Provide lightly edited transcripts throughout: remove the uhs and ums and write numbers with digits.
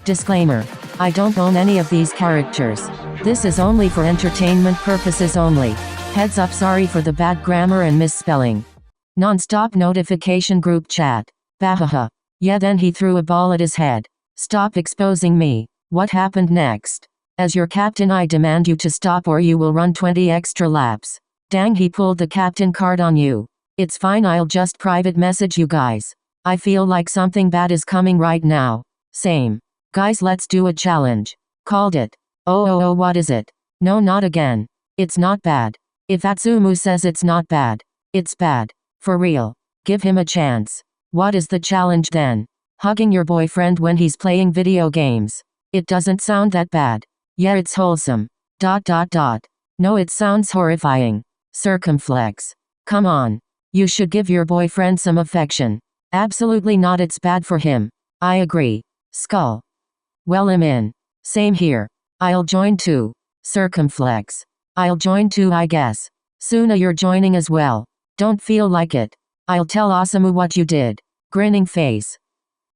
Disclaimer. I don't own any of these characters. This is only for entertainment purposes only. Heads up, sorry for the bad grammar and misspelling. Non-stop notification group chat. Bahaha. Yeah, then he threw a ball at his head. Stop exposing me. What happened next? As your captain, I demand you to stop or you will run 20 extra laps. Dang, he pulled the captain card on you. It's fine, I'll just private message you guys. I feel like something bad is coming right now. Same. Guys, let's do a challenge. Called it. Oh, what is it? No, not again. It's not bad. If Atsumu says it's not bad, it's bad. For real. Give him a chance. What is the challenge then? Hugging your boyfriend when he's playing video games. It doesn't sound that bad. Yeah, it's wholesome. ... No, it sounds horrifying. Circumflex. Come on. You should give your boyfriend some affection. Absolutely not, it's bad for him. I agree. Skull. Well, I'm in. Same here. I'll join too. Circumflex. I'll join too, I guess. Suna, you're joining as well. Don't feel like it. I'll tell Osamu what you did. Grinning face.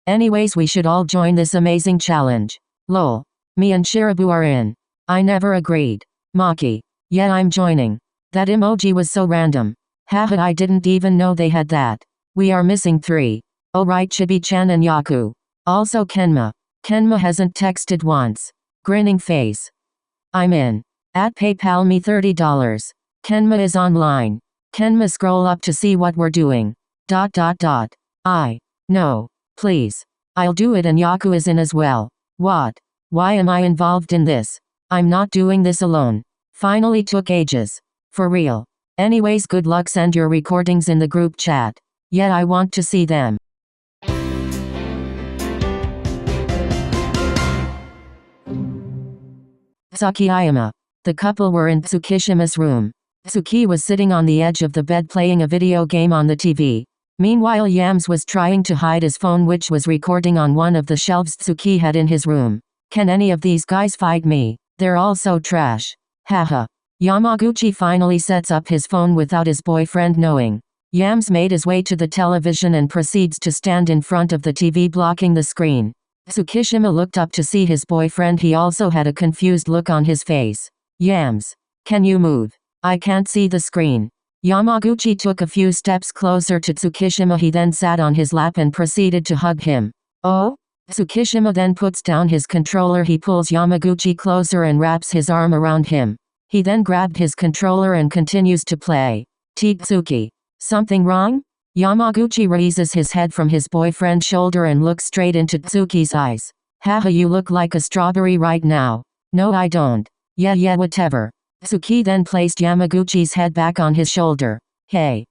Anyways, we should all join this amazing challenge. Lol. Me and Shirabu are in. I never agreed. Maki. Yeah, I'm joining. That emoji was so random. Haha, I didn't even know they had that. We are missing 3. Oh right, Chibi-chan and Yaku. Also Kenma. Kenma hasn't texted once. Grinning face. I'm in. At PayPal me $30. Kenma is online. Kenma, scroll up to see what we're doing. ... No. Please. I'll do it and Yaku is in as well. What? Why am I involved in this? I'm not doing this alone. Finally took ages. For real. Anyways, good luck, send your recordings in the group chat. Yet I want to see them. Tsukiyama. The couple were in Tsukishima's room. Tsuki was sitting on the edge of the bed playing a video game on the TV. Meanwhile, Yams was trying to hide his phone, which was recording on one of the shelves Tsuki had in his room. Can any of these guys fight me? They're all so trash. Haha. Yamaguchi finally sets up his phone without his boyfriend knowing. Yams made his way to the television and proceeds to stand in front of the TV, blocking the screen. Tsukishima looked up to see his boyfriend. He also had a confused look on his face. Yams. Can you move? I can't see the screen. Yamaguchi took a few steps closer to Tsukishima. He then sat on his lap and proceeded to hug him. Oh? Tsukishima then puts down his controller. He pulls Yamaguchi closer and wraps his arm around him. He then grabbed his controller and continues to play. Tsuki. Something wrong? Yamaguchi raises his head from his boyfriend's shoulder and looks straight into Tsuki's eyes. Haha, you look like a strawberry right now. No, I don't. Yeah, whatever. Tsuki then placed Yamaguchi's head back on his shoulder. Hey.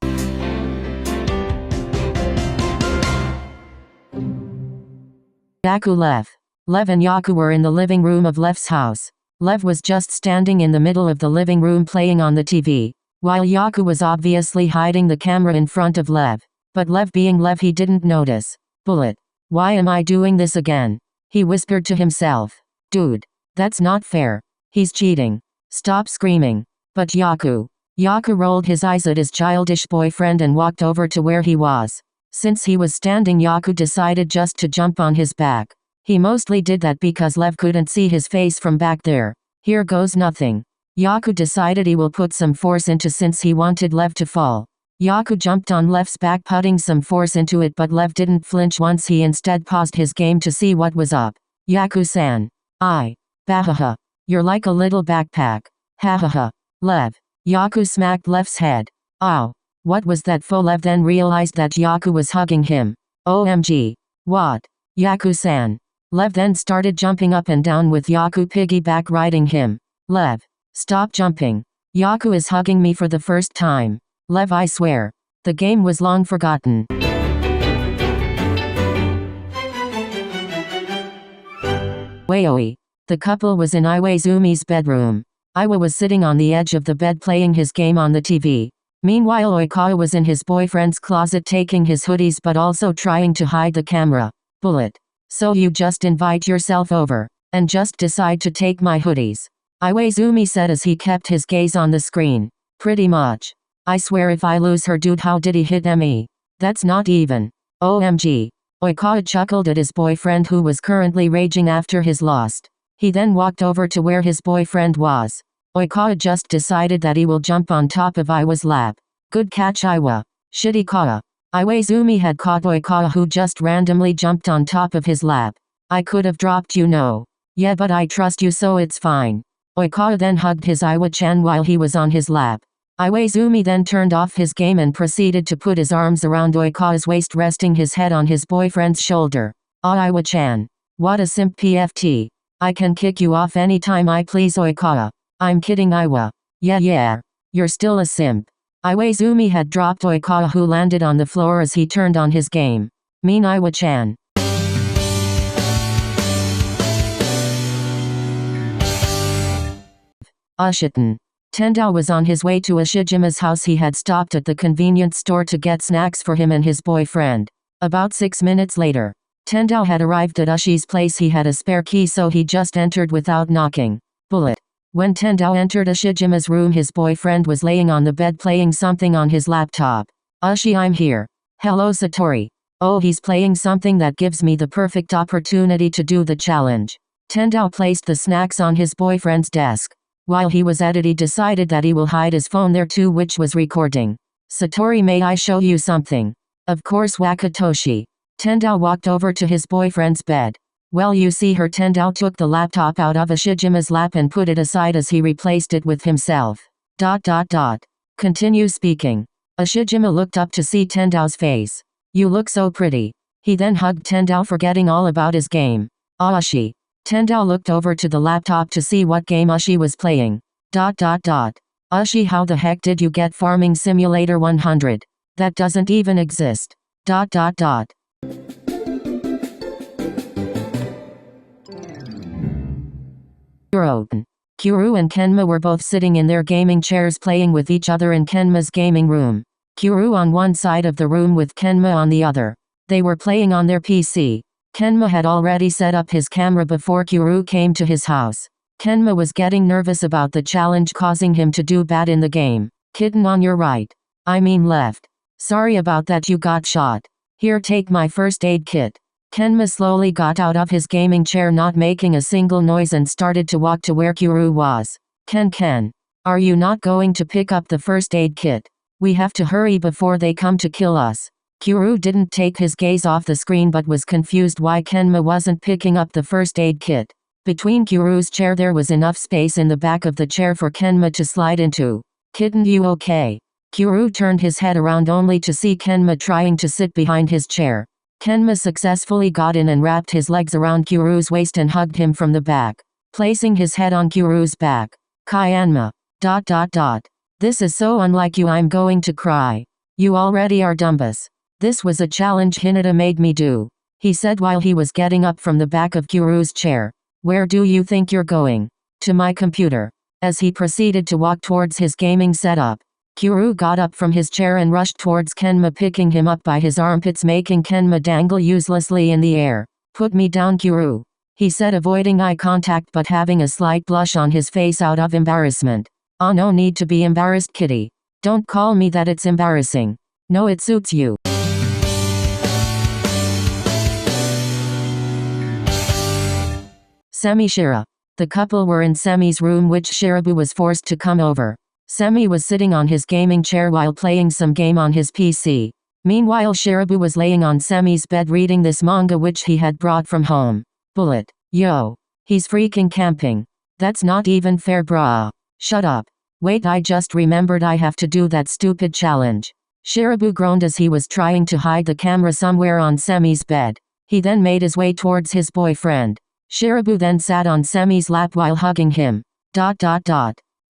Yaku Lev. Lev and Yaku were in the living room of Lev's house. Lev was just standing in the middle of the living room playing on the TV, while Yaku was obviously hiding the camera in front of Lev. But Lev, being Lev, he didn't notice. Bullet. Why am I doing this again? He whispered to himself. Dude. That's not fair. He's cheating. Stop screaming. But Yaku. Yaku rolled his eyes at his childish boyfriend and walked over to where he was. Since he was standing, Yaku decided just to jump on his back. He mostly did that because Lev couldn't see his face from back there. Here goes nothing. Yaku decided he will put some force into since he wanted Lev to fall. Yaku jumped on Lev's back, putting some force into it, but Lev didn't flinch once. He instead paused his game to see what was up. Yaku-san. Bahaha. You're like a little backpack. Hahaha. Lev. Yaku smacked Lev's head. Ow. What was that for? Lev then realized that Yaku was hugging him. OMG. What? Yaku-san. Lev then started jumping up and down with Yaku piggyback riding him. Lev. Stop jumping. Yaku is hugging me for the first time. Lev, I swear. The game was long forgotten. Waioi. The couple was in Iwaizumi's bedroom. Iwa was sitting on the edge of the bed playing his game on the TV. Meanwhile, Oikawa was in his boyfriend's closet taking his hoodies but also trying to hide the camera. Bullet. So you just invite yourself over and just decide to take my hoodies? Iwaizumi said as he kept his gaze on the screen. Pretty much. I swear if I lose her, dude, how did he hit me? That's not even. OMG. Oikawa chuckled at his boyfriend who was currently raging after his loss. He then walked over to where his boyfriend was. Oikawa just decided that he will jump on top of Iwa's lap. Good catch Iwa. Shitty Kawa. Iwaizumi had caught Oikawa who just randomly jumped on top of his lap. I could have dropped you no. Yeah but I trust you so it's fine. Oikawa then hugged his Iwa-chan while he was on his lap. Iwaizumi then turned off his game and proceeded to put his arms around Oikawa's waist resting his head on his boyfriend's shoulder. Ah Iwa-chan. What a simp PFT. I can kick you off anytime I please Oikawa. I'm kidding Iwa. Yeah. You're still a simp. Iwaizumi had dropped Oikawa who landed on the floor as he turned on his game. Mean Iwa-chan. Ushiten. Tendao was on his way to Ashijima's house. He had stopped at the convenience store to get snacks for him and his boyfriend. About 6 minutes later, Tendao had arrived at Ushi's place. He had a spare key so he just entered without knocking. Bullet. When Tendao entered Ashijima's room, his boyfriend was laying on the bed playing something on his laptop. Ushi, I'm here. Hello Satori. Oh, he's playing something that gives me the perfect opportunity to do the challenge. Tendao placed the snacks on his boyfriend's desk. While he was at it, he decided that he will hide his phone there too, which was recording. Satori, may I show you something? Of course Wakatoshi. Tendao walked over to his boyfriend's bed. Well, you see her. Tendao took the laptop out of Ashijima's lap and put it aside as he replaced it with himself. ... Continue speaking. Ashijima looked up to see Tendao's face. You look so pretty. He then hugged Tendao, forgetting all about his game. Ushi. Tendao looked over to the laptop to see what game Ushi was playing. ... Ushi, how the heck did you get Farming Simulator 100? That doesn't even exist. ... Kuro and Kenma were both sitting in their gaming chairs playing with each other in Kenma's gaming room. Kuro on one side of the room with Kenma on the other. They were playing on their PC. Kenma had already set up his camera before Kuro came to his house. Kenma was getting nervous about the challenge causing him to do bad in the game. Kitten on your right. I mean left. Sorry about that, you got shot. Here, take my first aid kit. Kenma slowly got out of his gaming chair, not making a single noise, and started to walk to where Kuro was. Ken. Are you not going to pick up the first aid kit? We have to hurry before they come to kill us. Kuro didn't take his gaze off the screen but was confused why Kenma wasn't picking up the first aid kit. Between Kuro's chair there was enough space in the back of the chair for Kenma to slide into. Kitten, you okay? Kuro turned his head around only to see Kenma trying to sit behind his chair. Kenma successfully got in and wrapped his legs around Kuro's waist and hugged him from the back, placing his head on Kuro's back. Kyanma. ... This is so unlike you, I'm going to cry. You already are Dumbus. This was a challenge Hinata made me do, he said while he was getting up from the back of Kuro's chair. Where do you think you're going? To my computer. As he proceeded to walk towards his gaming setup, Kuro got up from his chair and rushed towards Kenma, picking him up by his armpits, making Kenma dangle uselessly in the air. Put me down, Kuro, he said, avoiding eye contact but having a slight blush on his face out of embarrassment. Oh, no need to be embarrassed, kitty. Don't call me that, it's embarrassing. No, it suits you. Semi Shira. The couple were in Semi's room, which Shirabu was forced to come over. Semi was sitting on his gaming chair while playing some game on his PC. Meanwhile, Shirabu was laying on Semi's bed reading this manga which he had brought from home. Bullet. Yo. He's freaking camping. That's not even fair, brah. Shut up. Wait, I just remembered I have to do that stupid challenge. Shirabu groaned as he was trying to hide the camera somewhere on Semi's bed. He then made his way towards his boyfriend. Shirabu then sat on Semi's lap while hugging him. ...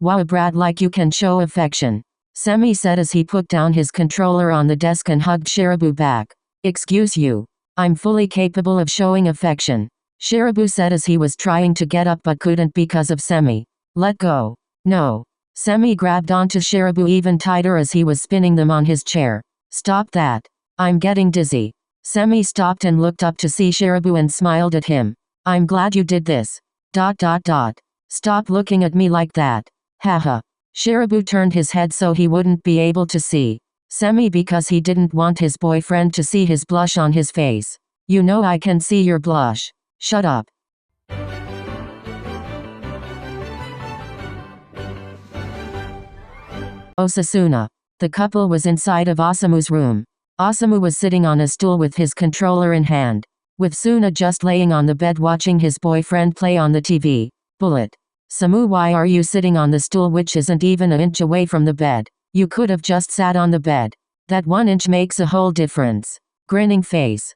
Wow, Brad, like you can show affection. Semi said as he put down his controller on the desk and hugged Shirabu back. Excuse you. I'm fully capable of showing affection, Shirabu said as he was trying to get up but couldn't because of Semi. Let go. No. Semi grabbed onto Shirabu even tighter as he was spinning them on his chair. Stop that. I'm getting dizzy. Semi stopped and looked up to see Shirabu and smiled at him. I'm glad you did this. ... Stop looking at me like that. Haha. Shirabu turned his head so he wouldn't be able to see Semi because he didn't want his boyfriend to see his blush on his face. You know I can see your blush. Shut up. Osasuna. The couple was inside of Osamu's room. Osamu was sitting on a stool with his controller in hand, with Suna just laying on the bed watching his boyfriend play on the TV. Bullet. Samu, why are you sitting on the stool which isn't even an inch away from the bed? You could have just sat on the bed. That 1 inch makes a whole difference. Grinning face.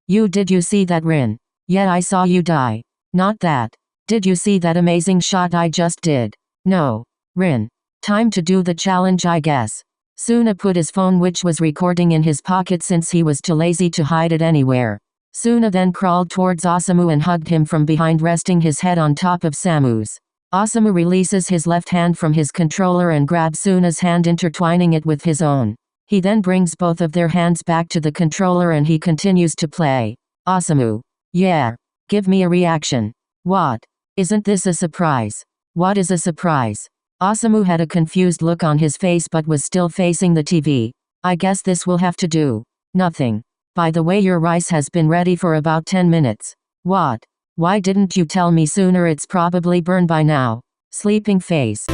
Did you see that, Rin? Yeah, I saw you die. Not that. Did you see that amazing shot I just did? No. Rin. Time to do the challenge, I guess. Suna put his phone, which was recording, in his pocket since he was too lazy to hide it anywhere. Suna then crawled towards Osamu and hugged him from behind, resting his head on top of Samu's. Osamu releases his left hand from his controller and grabs Suna's hand, intertwining it with his own. He then brings both of their hands back to the controller and he continues to play. Osamu. Yeah. Give me a reaction. What? Isn't this a surprise? What is a surprise? Osamu had a confused look on his face but was still facing the TV. I guess this will have to do. Nothing. By the way, your rice has been ready for about 10 minutes. What? Why didn't you tell me sooner? It's probably burned by now. Sleeping face.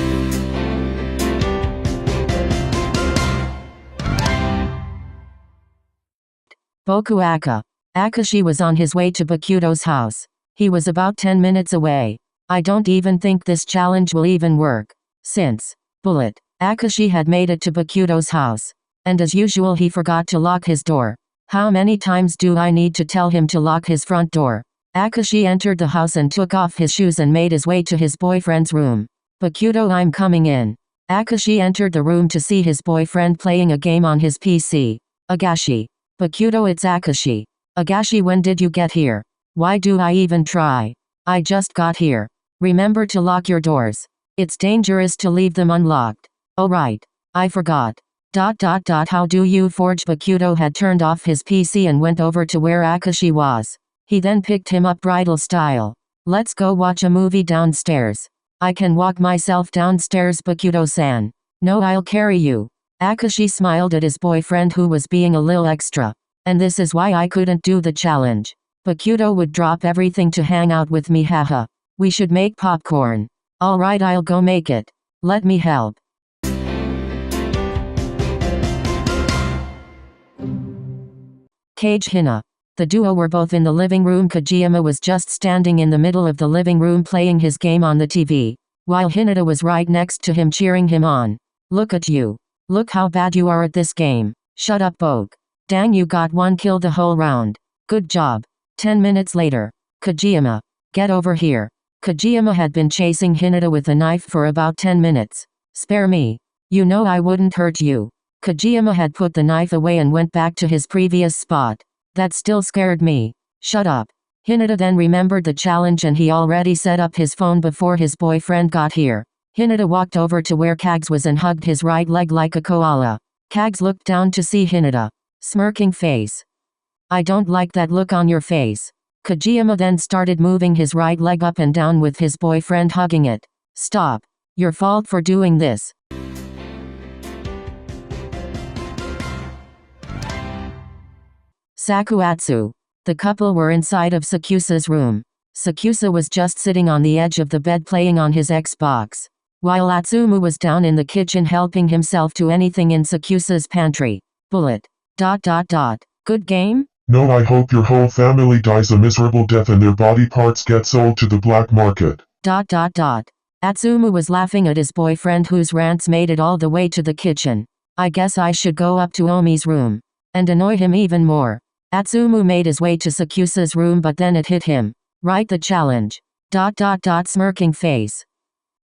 Boku Aka. Akashi was on his way to Bakuto's house. He was about 10 minutes away. I don't even think this challenge will even work. Since Bullet. Akashi had made it to Bakuto's house. And as usual, he forgot to lock his door. How many times do I need to tell him to lock his front door? Akashi entered the house and took off his shoes and made his way to his boyfriend's room. Bakuto, I'm coming in. Akashi entered the room to see his boyfriend playing a game on his PC. Agashi. Bakuto, it's Akashi. Agashi, when did you get here? Why do I even try? I just got here. Remember to lock your doors. It's dangerous to leave them unlocked. Oh right. I forgot. How do you forge? Bakuto had turned off his PC and went over to where Akashi was. He then picked him up bridal style. Let's go watch a movie downstairs. I can walk myself downstairs, Bakuto-san. No, I'll carry you. Akashi smiled at his boyfriend, who was being a lil extra. And this is why I couldn't do the challenge. Bakuto would drop everything to hang out with me, haha. We should make popcorn. Alright, I'll go make it. Let me help. Cage Hina. The duo were both in the living room. Kojima was just standing in the middle of the living room playing his game on the TV, while Hinata was right next to him cheering him on. Look at you. Look how bad you are at this game. Shut up, Boke. Dang, you got 1 kill the whole round. Good job. 10 minutes later. Kojima. Get over here. Kojima had been chasing Hinata with a knife for about 10 minutes. Spare me. You know I wouldn't hurt you. Kojima had put the knife away and went back to his previous spot. That still scared me. Shut up. Hinata then remembered the challenge and he already set up his phone before his boyfriend got here. Hinata walked over to where Kags was and hugged his right leg like a koala. Kags looked down to see Hinata. Smirking face. I don't like that look on your face. Kojima then started moving his right leg up and down with his boyfriend hugging it. Stop. Your fault for doing this. Sakuatsu. The couple were inside of Sakusa's room. Sakusa was just sitting on the edge of the bed playing on his Xbox, while Atsumu was down in the kitchen helping himself to anything in Sakusa's pantry. Bullet. Good game? No, I hope your whole family dies a miserable death and their body parts get sold to the black market. Atsumu was laughing at his boyfriend, whose rants made it all the way to the kitchen. I guess I should go up to Omi's room and annoy him even more. Atsumu made his way to Sakusa's room, but then it hit him. Right, the challenge. Smirking face.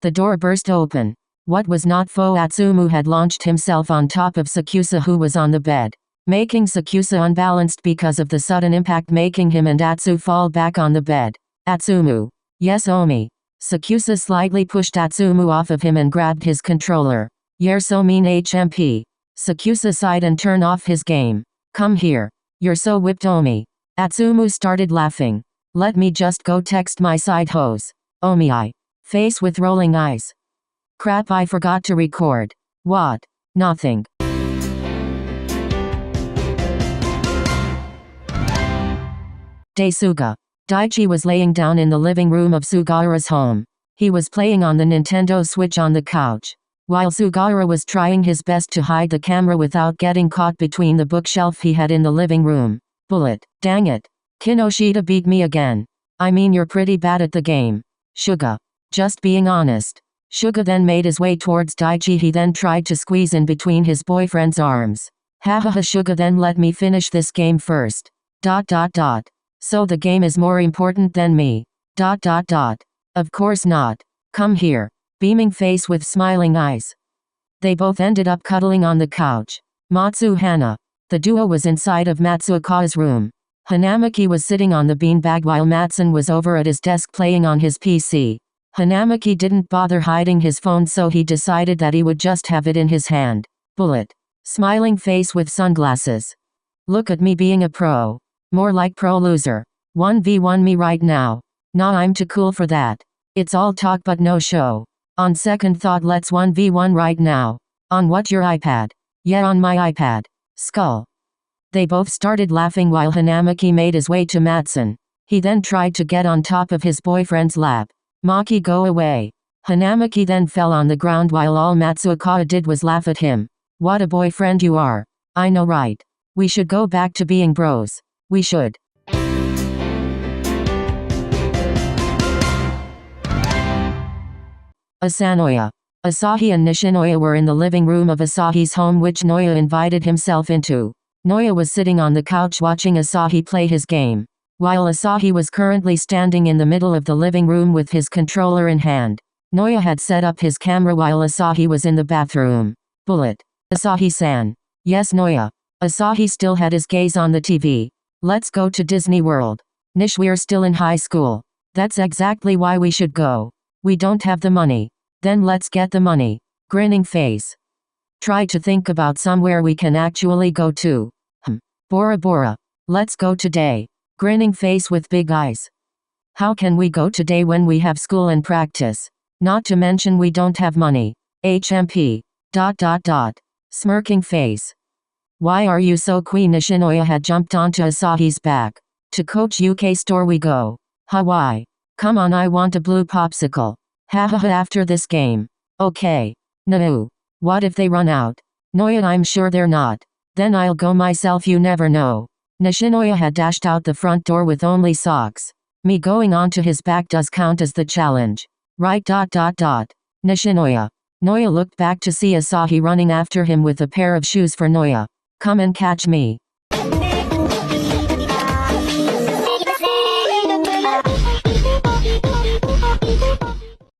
The door burst open. What was not foe, Atsumu had launched himself on top of Sakusa, who was on the bed, making Sakusa unbalanced because of the sudden impact, making him and Atsu fall back on the bed. Atsumu. Yes, Omi. Sakusa slightly pushed Atsumu off of him and grabbed his controller. You're so mean, HMP. Sakusa sighed and turned off his game. Come here. You're so whipped, Omi. Atsumu started laughing. Let me just go text my side hose. Omi. Face with rolling eyes. Crap, I forgot to record. What? Nothing. Suga. Daichi was laying down in the living room of Sugawara's home. He was playing on the Nintendo Switch on the couch. While Sugawara was trying his best to hide the camera without getting caught between the bookshelf he had in the living room. Bullet. Dang it. Kinoshita beat me again. I mean, you're pretty bad at the game. Suga. Just being honest. Suga then made his way towards Daichi. He then tried to squeeze in between his boyfriend's arms. Hahaha, Suga, then let me finish this game first. So the game is more important than me. Of course not. Come here. Beaming face with smiling eyes. They both ended up cuddling on the couch. Matsu Hana. The duo was inside of Matsuoka's room. Hanamaki was sitting on the beanbag while Matsun was over at his desk playing on his PC. Hanamaki didn't bother hiding his phone, so he decided that he would just have it in his hand. Bullet. Smiling face with sunglasses. Look at me being a pro. More like pro loser. 1v1 me right now. Nah, I'm too cool for that. It's all talk but no show. On second thought, let's 1v1 right now. On what, your iPad? Yeah, on my iPad. Skull. They both started laughing while Hanamaki made his way to Matsun. He then tried to get on top of his boyfriend's lap. Maki, go away. Hanamaki then fell on the ground while all Matsuoka did was laugh at him. What a boyfriend you are. I know, right? We should go back to being bros. We should. Asanoya. Asahi and Nishinoya were in the living room of Asahi's home, which Noya invited himself into. Noya was sitting on the couch watching Asahi play his game, while Asahi was currently standing in the middle of the living room with his controller in hand. Noya had set up his camera while Asahi was in the bathroom. Bullet. Asahi-san. Yes, Noya. Asahi still had his gaze on the TV. Let's go to Disney World. Nish, we're still in high school. That's exactly why we should go. We don't have the money. Then let's get the money. Grinning face. Try to think about somewhere we can actually go to. Bora Bora. Let's go today. Grinning face with big eyes. How can we go today when we have school and practice? Not to mention we don't have money. HMP. Smirking face. Why are you so queen? Nishinoya had jumped onto Asahi's back. To Coach UK store we go. Hawaii. Come on, I want a blue popsicle. Hahaha, after this game. Okay. No. What if they run out? Noya, I'm sure they're not. Then I'll go myself, you never know. Nishinoya had dashed out the front door with only socks. Me going onto his back does count as the challenge. Right. Nishinoya. Noya looked back to see Asahi running after him with a pair of shoes for Noya. Come and catch me.